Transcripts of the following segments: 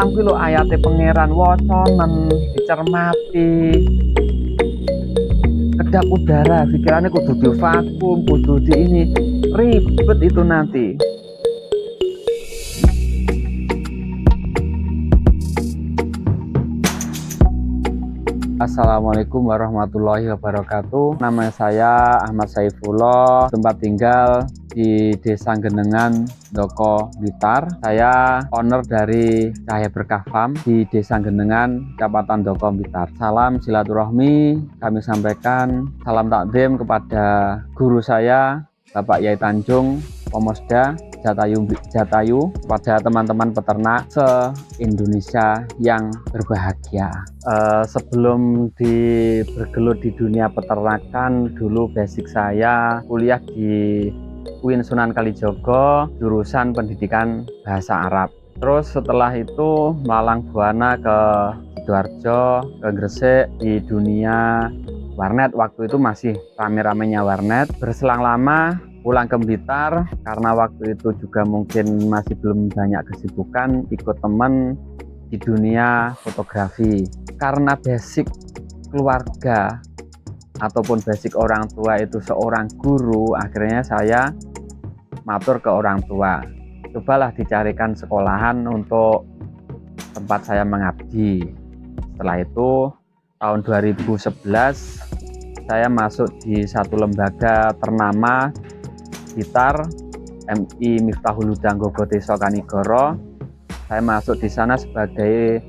alam kuwi lho ayate pangeran wacanen dicermati. Kedap udara, pikirannya kudu di vakum, kudu di ini, ribet itu nanti. Assalamualaikum warahmatullahi wabarakatuh. Nama saya Ahmad Saifullah, tempat tinggal di Desa Genengan, Doko, Blitar. Saya owner dari Cahaya Berkah Farm di Desa Genengan, Kecamatan Doko, Blitar. Salam silaturahmi kami sampaikan, salam takdim kepada guru saya, Bapak Yai Tanjung, Pomosda Jatayu, pada teman-teman peternak se-Indonesia yang berbahagia. Sebelum bergelut di dunia peternakan, dulu basic saya kuliah di UIN Sunan Kalijogo, jurusan pendidikan bahasa Arab. Terus setelah itu melalang buana ke Sidoarjo, ke Gresik, di dunia warnet. Waktu itu masih rame-ramenya warnet. Berselang lama pulang ke Blitar, karena waktu itu juga mungkin masih belum banyak kesibukan, ikut teman di dunia fotografi. Karena basic keluarga ataupun basic orang tua itu seorang guru, akhirnya saya matur ke orang tua, cobalah dicarikan sekolahan untuk tempat saya mengabdi. Setelah itu tahun 2011 saya masuk di satu lembaga ternama Blitar, MI Miftahul Huda Nggogo Desa Kanigoro. Saya masuk di sana sebagai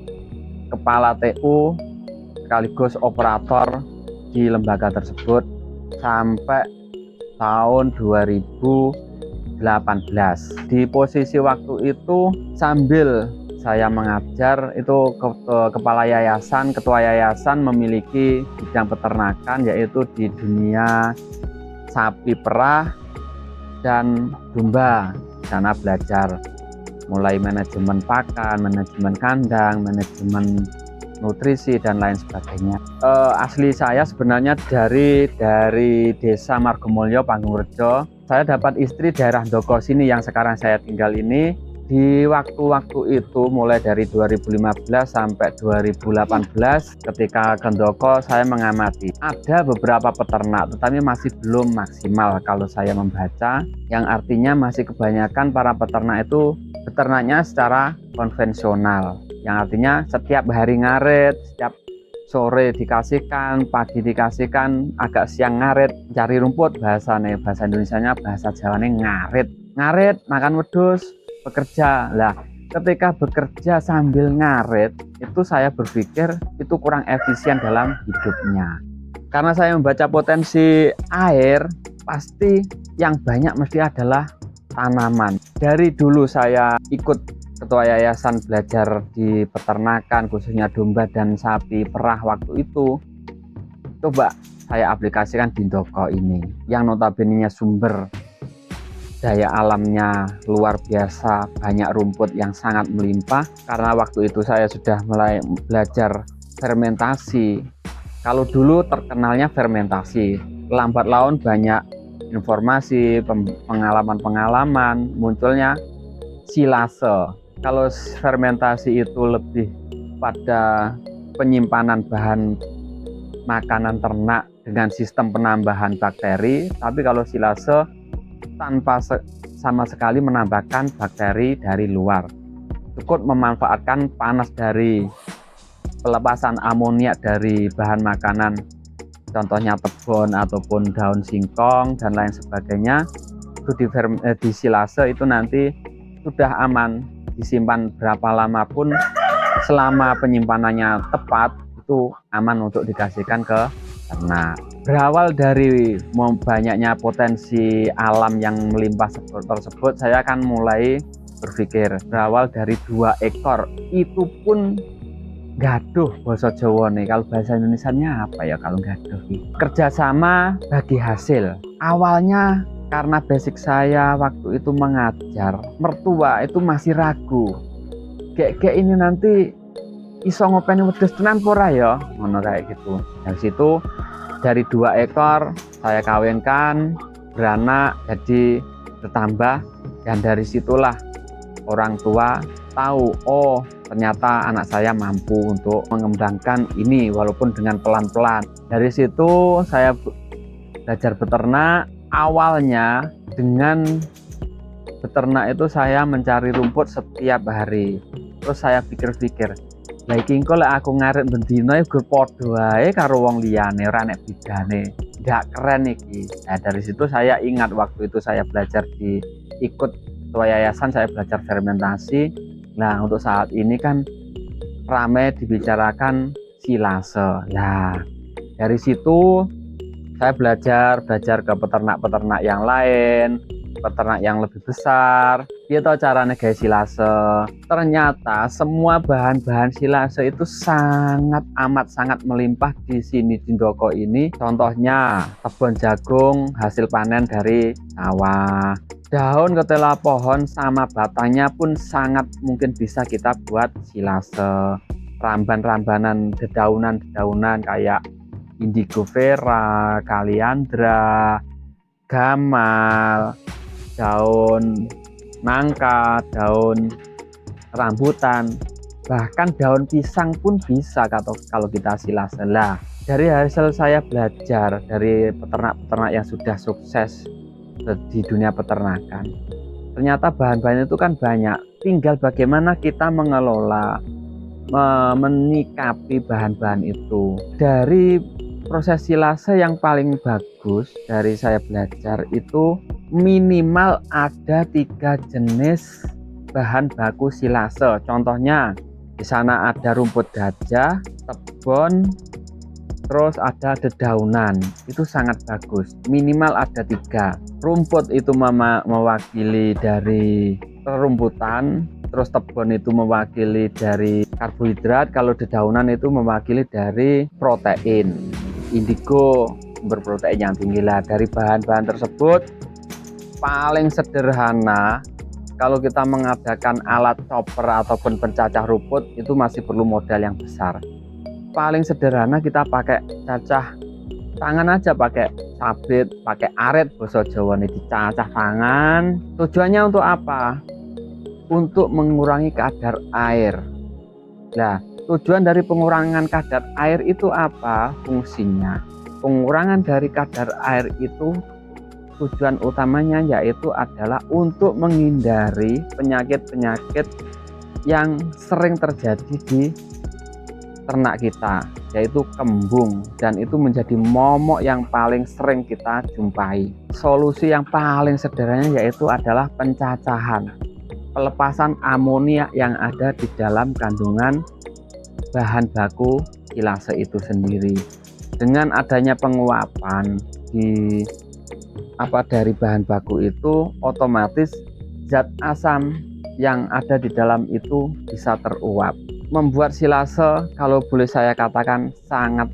kepala TU sekaligus operator di lembaga tersebut sampai tahun 2018. Di posisi waktu itu sambil saya mengajar itu kepala yayasan, ketua yayasan memiliki bidang peternakan, yaitu di dunia sapi perah dan domba. Sana belajar mulai manajemen pakan, manajemen kandang, manajemen nutrisi dan lain sebagainya. Asli saya sebenarnya dari desa Margomulyo, Pangungrejo. Saya dapat istri daerah Doko sini yang sekarang saya tinggal ini. Di waktu-waktu itu mulai dari 2015 sampai 2018 ketika ke Doko, saya mengamati ada beberapa peternak tetapi masih belum maksimal kalau saya membaca, yang artinya masih kebanyakan para peternak itu beternaknya secara konvensional, yang artinya setiap hari ngarit, setiap sore dikasihkan, pagi dikasihkan, agak siang ngarit, cari rumput, bahasa Indonesianya, bahasa Jawanya ngarit, makan wedhus, bekerja. Lah, ketika bekerja sambil ngarit, itu saya berpikir itu kurang efisien dalam hidupnya. Karena saya membaca potensi air, pasti yang banyak mesti adalah tanaman. Dari dulu saya ikut ketua yayasan belajar di peternakan, khususnya domba dan sapi perah waktu itu. Coba saya aplikasikan di Doko ini, yang notabene sumber daya alamnya luar biasa, banyak rumput yang sangat melimpah. Karena waktu itu saya sudah mulai belajar fermentasi. Kalau dulu terkenalnya fermentasi, lambat laun banyak informasi, pengalaman-pengalaman, munculnya silase. Kalau fermentasi itu lebih pada penyimpanan bahan makanan ternak dengan sistem penambahan bakteri, tapi kalau silase tanpa sama sekali menambahkan bakteri dari luar. Cukup memanfaatkan panas dari pelepasan amoniak dari bahan makanan, contohnya tebon ataupun daun singkong dan lain sebagainya. Itu di silase itu nanti sudah aman, disimpan berapa lama pun selama penyimpanannya tepat itu aman untuk dikasihkan ke ternak. Berawal dari banyaknya potensi alam yang melimpah tersebut, saya akan mulai berpikir berawal dari 2 ekor. Itu pun gaduh bahasa Jawa nih, kalau bahasa Indonesianya apa ya kalau gaduh? Kerjasama bagi hasil. Awalnya karena basic saya waktu itu mengajar, mertua itu masih ragu. Kayak ini nanti iso ngopeni wedhus tenan pora ya, ngono kayak gitu. Dari situ dari 2 ekor saya kawinkan, beranak, jadi bertambah, dan dari situlah orang tua tahu, oh ternyata anak saya mampu untuk mengembangkan ini walaupun dengan pelan-pelan. Dari situ saya belajar beternak. Awalnya dengan beternak itu saya mencari rumput setiap hari. Terus saya pikir-pikir, lah iki engko lek aku ngarit bendina iku padha wae karo wong liyane, ora nek bedane. Nggak keren iki. Nah, dari situ saya ingat waktu itu saya belajar ikut ketua yayasan, saya belajar fermentasi. Nah, untuk saat ini kan ramai dibicarakan silase. Nah, dari situ saya belajar ke peternak-peternak yang lain, peternak yang lebih besar. Dia tahu caranya guys silase. Ternyata semua bahan-bahan silase itu sangat melimpah di sini di Ndoko ini. Contohnya kebun jagung hasil panen dari sawah. Daun ketela pohon sama batangnya pun sangat mungkin bisa kita buat silase. Ramban-rambanan dedaunan-dedaunan kayak indigo vera, kaliandra, gamal, daun nangka, daun rambutan, bahkan daun pisang pun bisa kalau kita silase. Lah, dari hasil saya belajar dari peternak-peternak yang sudah sukses di dunia peternakan, ternyata bahan-bahan itu kan banyak, tinggal bagaimana kita mengelola, menikapi bahan-bahan itu. Dari proses silase yang paling bagus dari saya belajar itu minimal ada 3 jenis bahan baku silase. Contohnya di sana ada rumput gajah, tebon, terus ada dedaunan. Itu sangat bagus. Minimal ada 3. Rumput itu mewakili dari rerumputan, terus tebon itu mewakili dari karbohidrat, kalau dedaunan itu mewakili dari protein. Indigo sumber protein yang tinggi. Lah, dari bahan-bahan tersebut paling sederhana kalau kita mengadakan alat chopper ataupun pencacah rumput itu masih perlu modal yang besar. Paling sederhana kita pakai cacah tangan aja, pakai sabit, pakai arit basa Jawa nih, dicacah tangan. Tujuannya untuk apa? Untuk mengurangi kadar air. Nah, tujuan dari pengurangan kadar air itu apa fungsinya? Pengurangan dari kadar air itu tujuan utamanya yaitu adalah untuk menghindari penyakit-penyakit yang sering terjadi di ternak kita, yaitu kembung, dan itu menjadi momok yang paling sering kita jumpai. Solusi yang paling sederhana yaitu adalah pencacahan, pelepasan amonia yang ada di dalam kandungan bahan baku silase itu sendiri. Dengan adanya penguapan dari bahan baku itu, otomatis zat asam yang ada di dalam itu bisa teruap. Membuat silase kalau boleh saya katakan sangat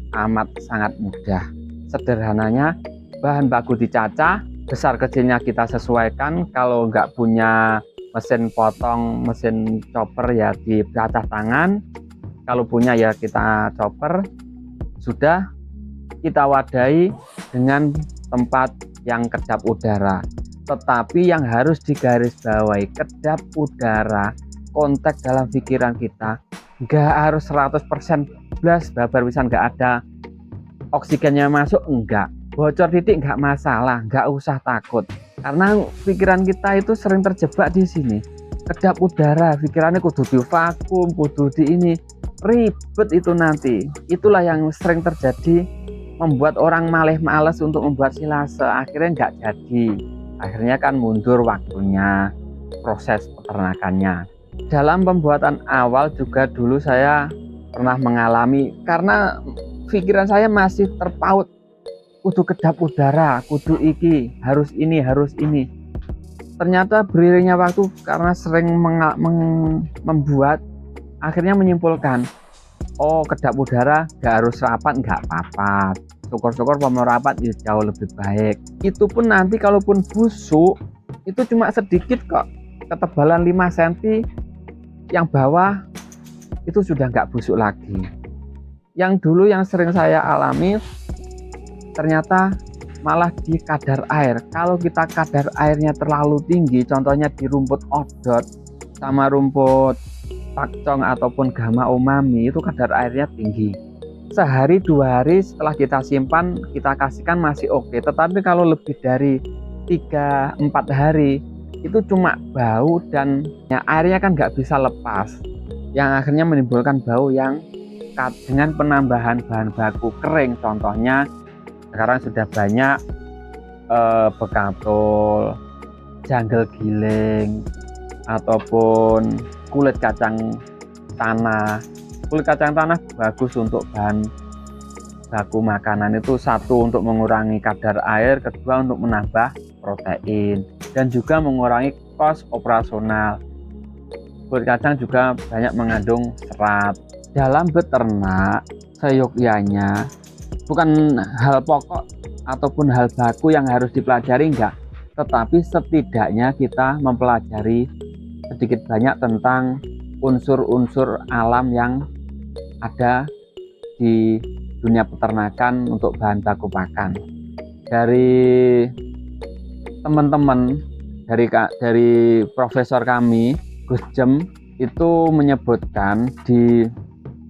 mudah. Sederhananya bahan baku dicacah, besar kecilnya kita sesuaikan. Kalau nggak punya mesin potong, mesin chopper ya dicacah tangan. Kalau punya ya kita chopper. Sudah kita wadahi dengan tempat yang kedap udara. Tetapi yang harus digarisbawahi, kedap udara konteks dalam pikiran kita nggak harus 100% blas babar pisan, nggak ada oksigennya masuk, enggak, bocor titik nggak masalah, nggak usah takut, karena pikiran kita itu sering terjebak di sini. Kedap udara, pikirannya kudu di vakum, kudu di ini, ribet itu nanti. Itulah yang sering terjadi, membuat orang males untuk membuat silase, akhirnya nggak jadi, akhirnya kan mundur waktunya proses peternakannya. Dalam pembuatan awal juga dulu saya pernah mengalami, karena pikiran saya masih terpaut, kudu kedap udara, kudu iki, harus ini, harus ini. Ternyata beriringnya waktu, karena sering membuat, akhirnya menyimpulkan, oh kedap udara gak harus rapat, gak apa-apa, syukur-syukur mau rapat ya jauh lebih baik. Itu pun nanti kalaupun busuk itu cuma sedikit kok, ketebalan 5 cm yang bawah itu sudah nggak busuk lagi. Yang dulu yang sering saya alami, ternyata malah di kadar air. Kalau kita kadar airnya terlalu tinggi, contohnya di rumput odot, sama rumput pakcong ataupun gama umami itu kadar airnya tinggi. Sehari 2 hari setelah kita simpan kita kasihkan masih oke, tetapi kalau lebih dari 3-4 hari itu cuma bau dan ya, airnya kan nggak bisa lepas, yang akhirnya menimbulkan bau yang dengan penambahan bahan baku kering. Contohnya sekarang sudah banyak bekatul, janggel giling, ataupun kulit kacang tanah. Kulit kacang tanah bagus untuk bahan baku makanan itu, satu untuk mengurangi kadar air, kedua untuk menambah protein, dan juga mengurangi kos operasional. Kulit kacang juga banyak mengandung serat. Dalam beternak seyogyanya bukan hal pokok ataupun hal baku yang harus dipelajari, enggak, tetapi setidaknya kita mempelajari sedikit banyak tentang unsur-unsur alam yang ada di dunia peternakan untuk bahan baku pakan. Dari teman-teman, dari profesor kami Gus Jem itu menyebutkan di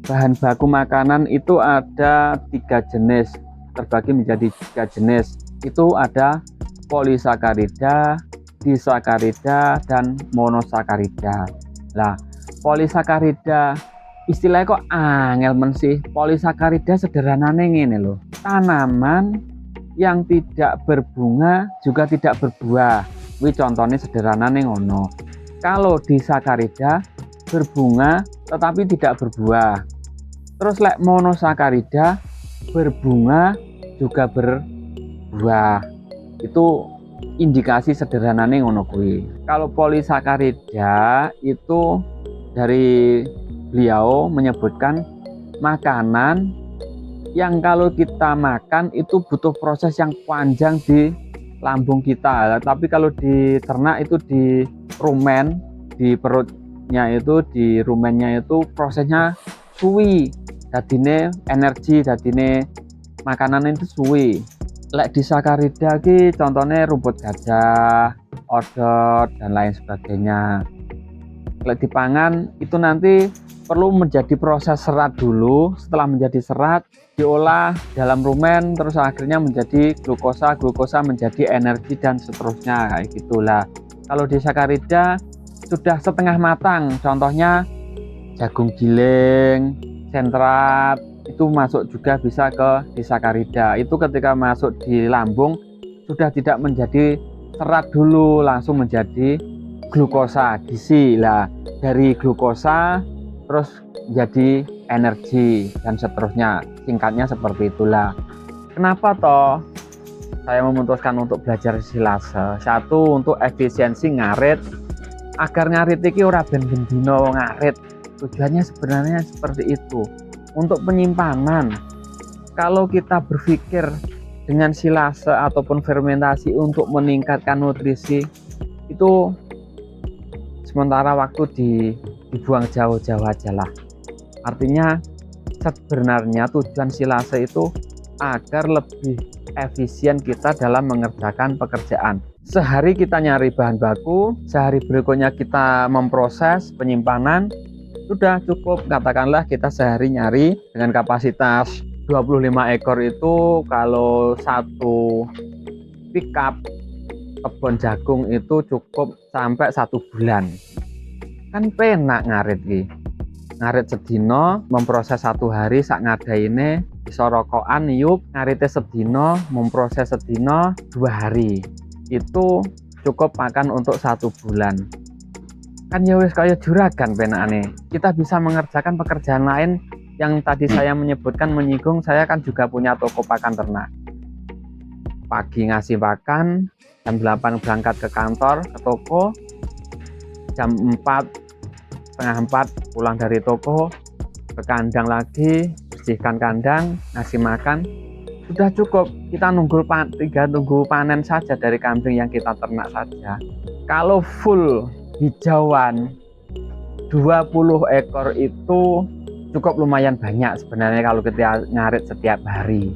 bahan baku makanan itu ada 3 jenis, terbagi menjadi 3 jenis. Itu ada polisakarida, disakarida, dan monosakarida. Nah, polisakarida istilahnya kok angel men sih. Polisakarida sederhananya ngene lho. Tanaman yang tidak berbunga juga tidak berbuah. Wih, contohnya sederhananya ngono. Kalau disakarida berbunga tetapi tidak berbuah. Terus lek monosakarida berbunga juga berbuah. Itu indikasi sederhananya ngono kuwi. Kalau polisakarida itu dari beliau menyebutkan makanan yang kalau kita makan itu butuh proses yang panjang di lambung kita. Tapi kalau di ternak itu di rumen, di perutnya itu, di rumennya itu prosesnya suwi. Dadine energi, dadine makanan itu suwi. Lek disakarida ki contohnya rumput gajah, odot, dan lain sebagainya. Lek dipangan itu nanti perlu menjadi proses serat dulu. Setelah menjadi serat diolah dalam rumen, terus akhirnya menjadi glukosa, glukosa menjadi energi, dan seterusnya kayak gitulah. Kalau disakarida sudah setengah matang, contohnya jagung giling, sentrat, itu masuk juga bisa ke disakarida. Itu ketika masuk di lambung sudah tidak menjadi serat dulu, langsung menjadi glukosa, gizi lah. Dari glukosa terus jadi energi dan seterusnya. Singkatnya seperti itulah. Kenapa toh saya memutuskan untuk belajar silase? Satu, untuk efisiensi ngarit, agar ngarit iki ora ben bendino ngarit. Tujuannya sebenarnya seperti itu. Untuk penyimpanan, kalau kita berpikir dengan silase ataupun fermentasi untuk meningkatkan nutrisi, itu sementara waktu dibuang jauh-jauh aja lah. Artinya sebenarnya tujuan silase itu agar lebih efisien kita dalam mengerjakan pekerjaan. Sehari kita nyari bahan baku, sehari berikutnya kita memproses penyimpanan, sudah cukup. Katakanlah kita sehari nyari dengan kapasitas 25 ekor itu, kalau satu pickup kebun jagung itu cukup sampai 1 bulan. Kan penak ngarit ki. Ngarit sedino, memproses 1 hari sak ngadaine, bisa rokokan niup, ngarite sedino, memproses sedino 2 hari. Itu cukup makan untuk 1 bulan. Kan ya wis kaya juragan penakane. Kita bisa mengerjakan pekerjaan lain yang tadi saya menyebutkan, menyinggung. Saya kan juga punya toko pakan ternak. Pagi ngasih pakan, jam 8 berangkat ke kantor, ke toko, jam 4, setengah 4 pulang dari toko, ke kandang lagi, bersihkan kandang, ngasih makan. Sudah cukup, kita tinggal tunggu panen saja dari kambing yang kita ternak saja. Kalau full hijauan 20 ekor itu cukup lumayan banyak sebenarnya kalau kita ngarit setiap hari.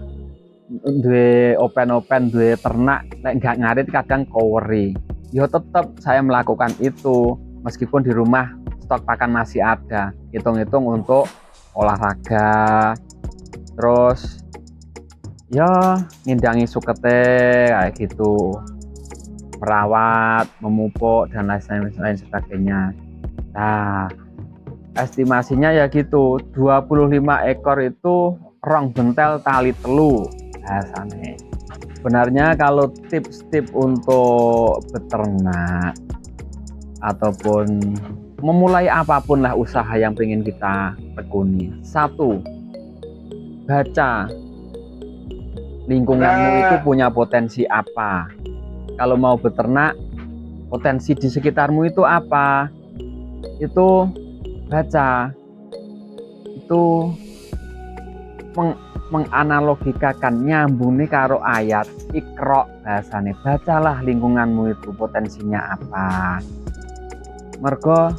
Duwe open duwe ternak, nggak ngarit kadang koweri. Ya tetap saya melakukan itu. meskipun di rumah stok pakan masih ada, hitung-hitung untuk olahraga, terus ya ngindangi sukete kayak gitu, merawat, memupuk dan lain sebagainya. Nah, estimasinya ya gitu, 25 ekor itu rong bentel tali telu bahasanya. Sebenarnya kalau tips-tips untuk beternak ataupun memulai apapun lah usaha yang pengen kita tekuni. 1, baca lingkunganmu itu punya potensi apa. Kalau mau beternak, potensi di sekitarmu itu apa, itu baca, itu menganalogikakan, nyambung nih karo ayat Iqra bahasane, bacalah lingkunganmu itu potensinya apa. Mergo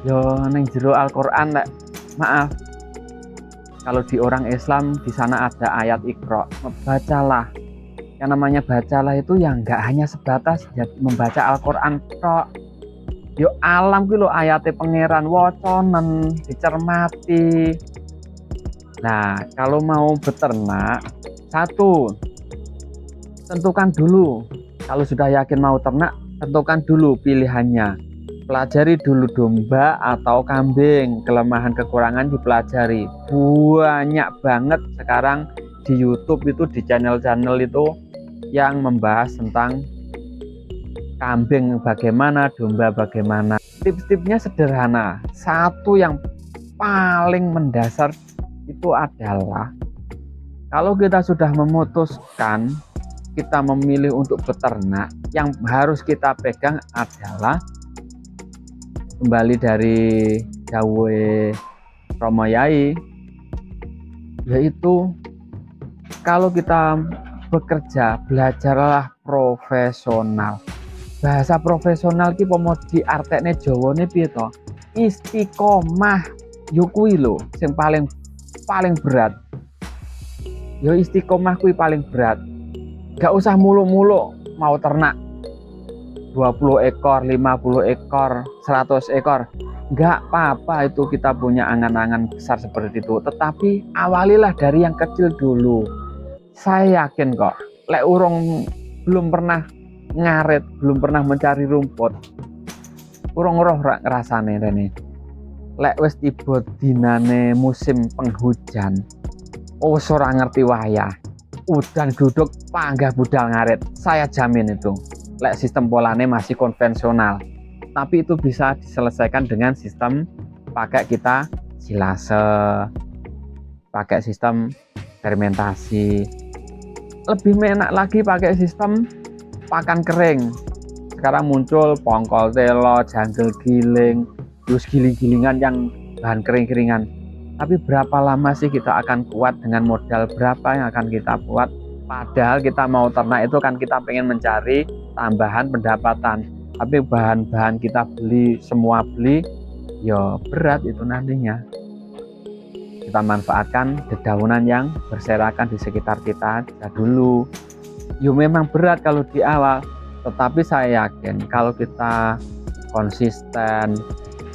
yo neng jero Al-Qur'an maaf, kalau di orang Islam di sana ada ayat Iqra, bacalah. Yang namanya bacalah itu yang nggak hanya sebatas membaca Al-Qur'an tok. Yo alam ki lho ayate pangeran, woconen, dicermati. Nah, kalau mau beternak, 1, tentukan dulu. Kalau sudah yakin mau ternak, tentukan dulu pilihannya. Pelajari dulu domba atau kambing, kelemahan kekurangan dipelajari. Banyak banget sekarang di YouTube itu, di channel-channel itu yang membahas tentang kambing bagaimana, domba bagaimana. Tips-tipsnya sederhana. 1 yang paling mendasar itu adalah kalau kita sudah memutuskan kita memilih untuk beternak, yang harus kita pegang adalah kembali dari dawuhe Romo Yai, yaitu kalau kita bekerja, belajarlah profesional. Bahasa profesional ki pomo diartekne Jawane piye to? Istiqomah. Yo kuwi lho sing paling berat. Yo istiqomah kuwi paling berat. Gak usah muluk-muluk mau ternak 20 ekor, 50 ekor, 100 ekor. Gak apa-apa itu kita punya angan-angan besar seperti itu. Tetapi awalilah dari yang kecil dulu. Saya yakin kok, lek urung belum pernah ngarit, belum pernah mencari rumput, urung roh rasane rene. Lek wis tiba dinane musim penghujan, ora ngerti wayah, udan duduk panggah budal ngarit. Saya jamin itu. Lek sistem polane masih konvensional, tapi itu bisa diselesaikan dengan sistem pakai kita silase, pakai sistem fermentasi. Lebih enak lagi pakai sistem pakan kering. Sekarang muncul pongkol telo, janggel giling, terus giling-gilingan yang bahan kering-keringan. Tapi berapa lama sih kita akan kuat dengan modal berapa yang akan kita buat? Padahal kita mau ternak itu kan kita pengen mencari tambahan pendapatan. Tapi bahan-bahan kita semua beli, ya berat itu nantinya. Kita manfaatkan dedaunan yang berserakan di sekitar kita dulu. Ya memang berat kalau di awal, tetapi saya yakin kalau kita konsisten,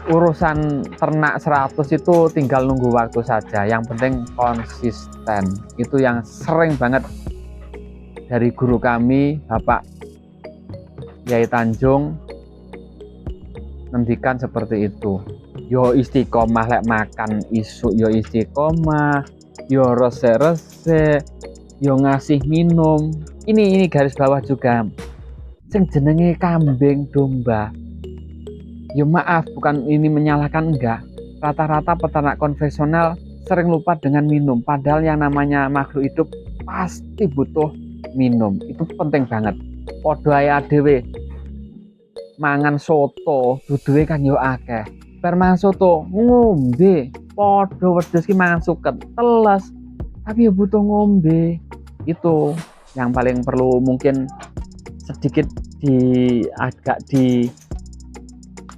urusan ternak 100 itu tinggal nunggu waktu saja. Yang penting konsisten. Itu yang sering banget dari guru kami, Bapak Yai Tanjung, ngendikan seperti itu. Yo istiqomah lek makan isuk, yo istiqomah, yo rese-rese, yo ngasih minum. Ini garis bawah juga. Sing jenenge kambing domba. Yo maaf, bukan ini menyalahkan, enggak. Rata-rata peternak konvensional sering lupa dengan minum. Padahal yang namanya makhluk hidup pasti butuh minum. Itu penting banget. Podo ae dhewe mangan soto, duduhe kan yo akeh. Bar mangan soto ngombe, podo wedhus ki mangan suket, teles. Tapi yo butuh ngombe. Itu yang paling perlu mungkin sedikit agak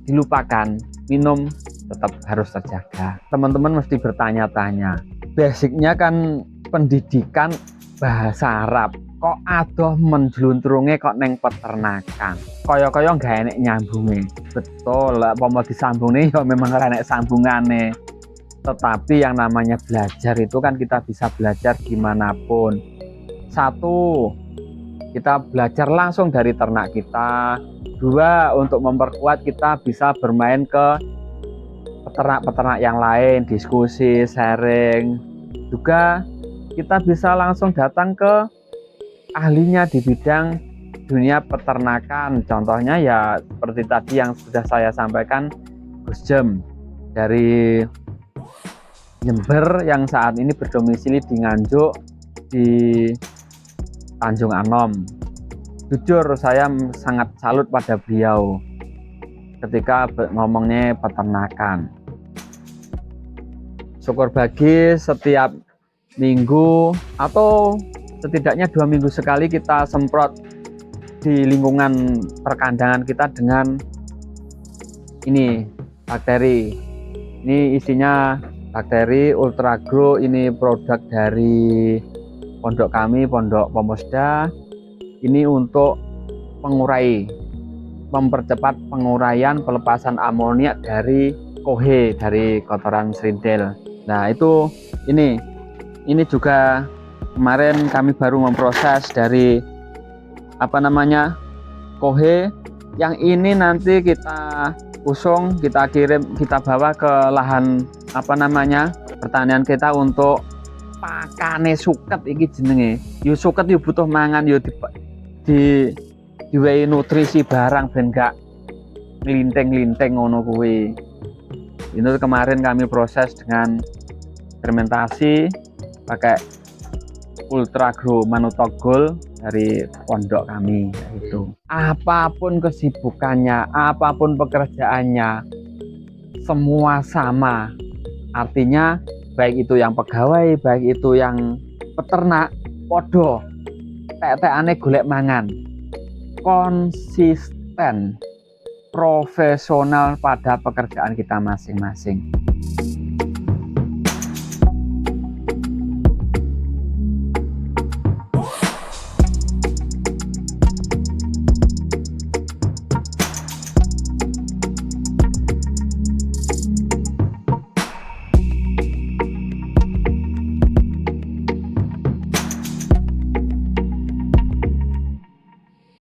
dilupakan. Minum tetap harus terjaga. Teman-teman mesti bertanya-tanya. Basicnya kan pendidikan bahasa Arab. Kok adoh menjluntrunge kok neng peternakan. kaya-kaya nggak enek nyambunge. Betul, lah pomo disambungne ya memang ora enek sambungane. Tetapi yang namanya belajar itu kan kita bisa belajar dimanapun. Satu, kita belajar langsung dari ternak kita. Dua, untuk memperkuat kita bisa bermain ke peternak-peternak yang lain, diskusi, sharing. Juga kita bisa langsung datang ke ahlinya di bidang dunia peternakan. Contohnya ya seperti tadi yang sudah saya sampaikan, Gus Jem dari Jember yang saat ini berdomisili di Nganjuk di Tanjung Anom. Jujur saya sangat salut pada beliau ketika ngomongnya peternakan. Syukur bagi setiap minggu atau setidaknya 2 minggu sekali kita semprot di lingkungan perkandangan kita dengan ini bakteri. Ini isinya bakteri Ultra Grow, ini produk dari pondok kami, Pondok Pomosda. Ini untuk mempercepat penguraian pelepasan amoniak dari kohe, dari kotoran serindel. Nah itu ini juga kemarin kami baru memproses dari kohe. Yang ini nanti kita usung, kita kirim, kita bawa ke lahan pertanian kita untuk pakane suket iki jenenge. Yo suket yo butuh mangan, yo diwehi nutrisi barang ben gak ngelinting-linting ngono kuwi. Itu kemarin kami proses dengan fermentasi pakai Ultra Grow Manutogol dari pondok kami. Itu apapun kesibukannya, apapun pekerjaannya, semua sama. Artinya baik itu yang pegawai, baik itu yang peternak, podo tek-tekane golek mangan, konsisten, profesional pada pekerjaan kita masing-masing.